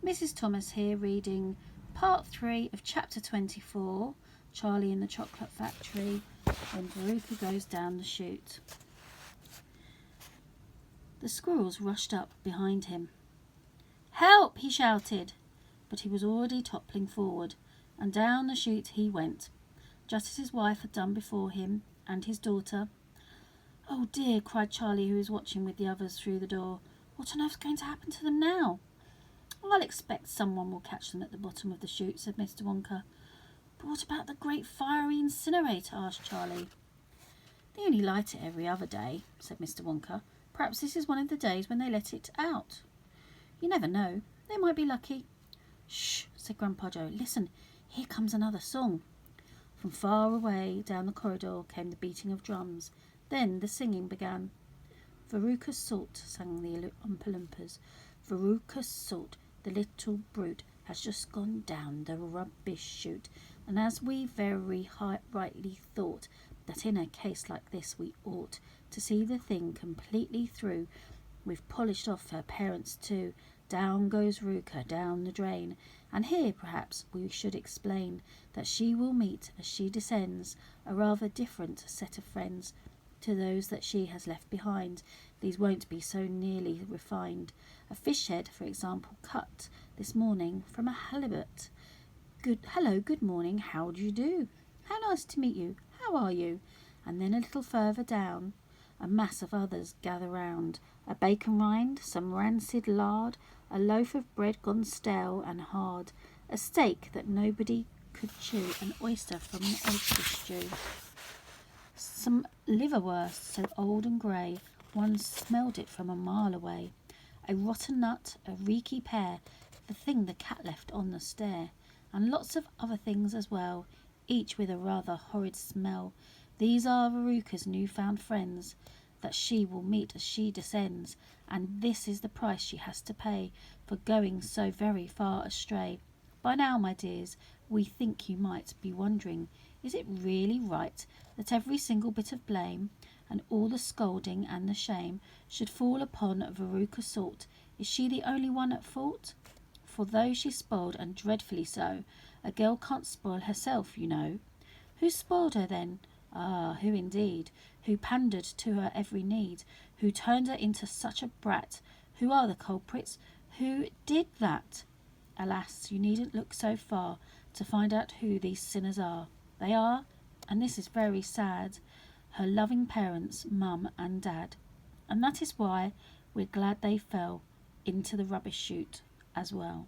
Mrs. Thomas here reading part 3 of chapter 24, Charlie in the Chocolate Factory, when Veruca goes down the chute. The squirrels rushed up behind him. "Help!" he shouted, but he was already toppling forward, and down the chute he went, just as his wife had done before him, and his daughter. "Oh dear," cried Charlie, who was watching with the others through the door. "What on earth's going to happen to them now?" "I'll expect someone will catch them at the bottom of the chute," said Mr. Wonka. "But what about the great fiery incinerator?" asked Charlie. "They only light it every other day," said Mr. Wonka. "Perhaps this is one of the days when they let it out. You never know. They might be lucky." "Shh," said Grandpa Joe. "Listen, here comes another song." From far away down the corridor came the beating of drums. Then the singing began. "Veruca's salt," sang the Oompa Loompas. "Veruca's salt, the little brute, has just gone down the rubbish chute. And as we very rightly thought that in a case like this we ought to see the thing completely through, we've polished off her parents too. Down goes Veruca down the drain. And here, perhaps, we should explain that she will meet, as she descends, a rather different set of friends to those that she has left behind. These won't be so nearly refined. A fish head, for example, cut this morning from a halibut. Good morning, how do you do? How nice to meet you, how are you?" And then a little further down, a mass of others gather round. A bacon rind, some rancid lard, a loaf of bread gone stale and hard, a steak that nobody could chew, an oyster from an oyster stew, some liverwurst so old and grey one smelled it from a mile away, a rotten nut, a reeky pear, the thing the cat left on the stair, and lots of other things as well, each with a rather horrid smell. These are Veruca's new-found friends that she will meet as she descends, and this is the price she has to pay for going so very far astray. By now, my dears, we think you might be wondering, is it really right that every single bit of blame and all the scolding and the shame should fall upon Veruca Salt? Is she the only one at fault? For though she's spoiled, and dreadfully so, a girl can't spoil herself, you know. Who spoiled her then? Ah, who indeed? Who pandered to her every need? Who turned her into such a brat? Who are the culprits? Who did that? Alas, you needn't look so far to find out who these sinners are. They are, and this is very sad, her loving parents, Mum and Dad. And that is why we're glad they fell into the rubbish chute as well.